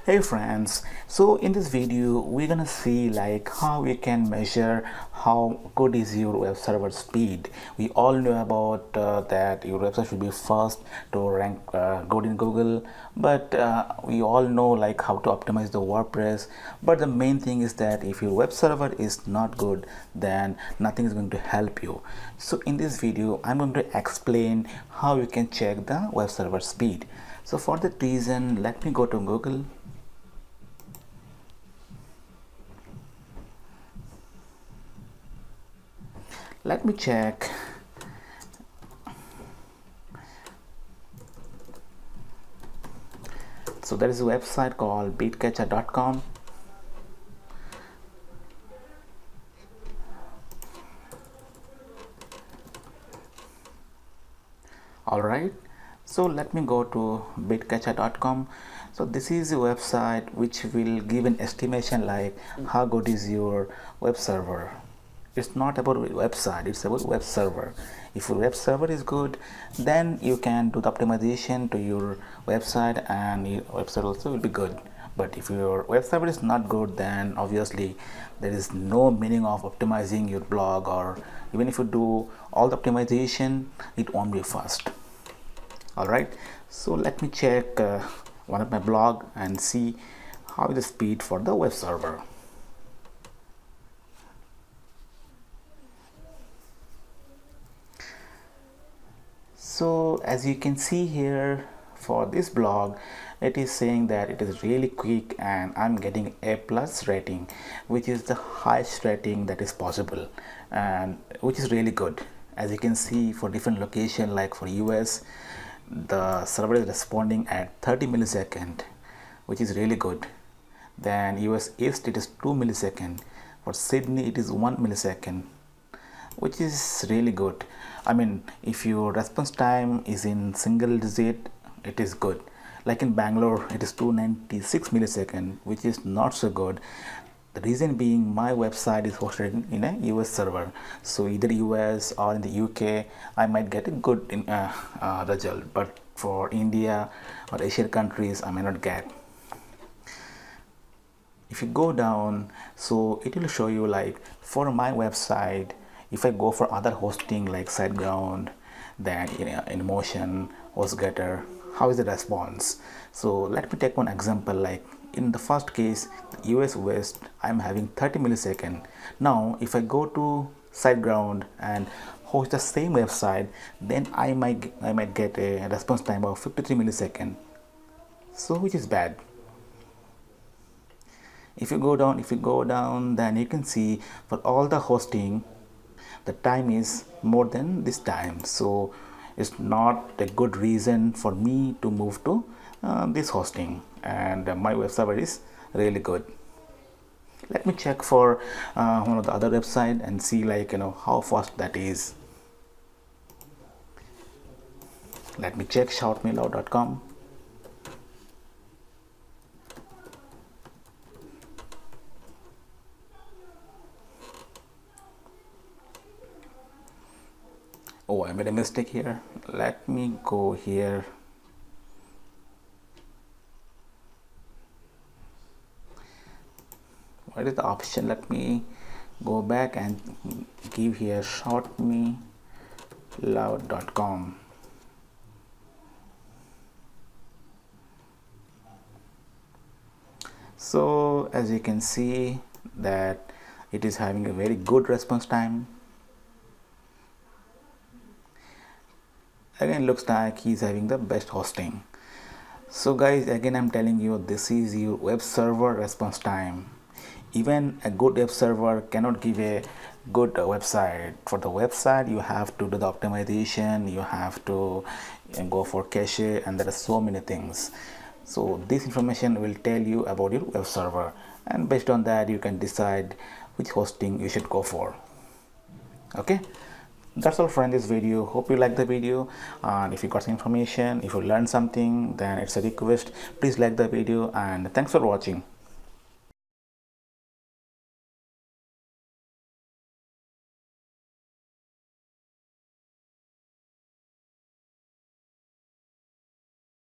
Hey friends, so in this video we're gonna see like how we can measure how good is your web server speed. We all know about that your website should be fast to rank good in Google, but we all know like how to optimize the WordPress. But the main thing is that if your web server is not good, then nothing is going to help you. So in this video I'm going to explain how you can check the web server speed. So for that reason, let me go to Google. Let me check. So there is a website called beatcatcher.com. Alright, so let me go to beatcatcher.com. So this is a website which will give an estimation like how good is your web server. It's not about website, it's about web server. If your web server is good, then you can do the optimization to your website and your website also will be good. But if your web server is not good, then obviously there is no meaning of optimizing your blog, or even if you do all the optimization, it won't be fast. Alright, so let me check one of my blog and see how is the speed for the web server. So as you can see here for this blog, it is saying that it is really quick and I'm getting A+ rating, which is the highest rating that is possible and which is really good. As you can see for different location, like for US, the server is responding at 30 millisecond, which is really good. Then US East it is 2 millisecond. For Sydney it is 1 millisecond, which is really good. I mean, if your response time is in single digit, it is good. Like in Bangalore, it is 296 millisecond, which is not so good. The reason being, my website is hosted in a US server, so either US or in the UK, I might get a good result. But for India or Asian countries, I may not get. If you go down, so it will show you like for my website. If I go for other hosting like SiteGround, then InMotion, HostGator, how is the response? So let me take one example. Like in the first case, US West, I'm having 30 millisecond. Now if I go to SiteGround and host the same website, then I might get a response time of 53 millisecond. So which is bad. If you go down, then you can see for all the hosting, the time is more than this time. So it's not a good reason for me to move to this hosting, and my web server is really good. Let me check for one of the other website and see like how fast that is. Let me check shoutmeloud.com. Oh, I made a mistake here. Let me go here. What is the option? Let me go back and give here shoutmeloud.com. So as you can see that it is having a very good response time. Again, looks like he's having the best hosting. So guys, again I'm telling you, this is your web server response time. Even a good web server cannot give a good website. For the website, you have to do the optimization, you have to go for cache, and there are so many things. So this information will tell you about your web server, and based on that you can decide which hosting you should go for. Okay, that's all for this video. Hope you like the video, and if you got some information, if you learned something, then it's a request, please like the video, and thanks for watching.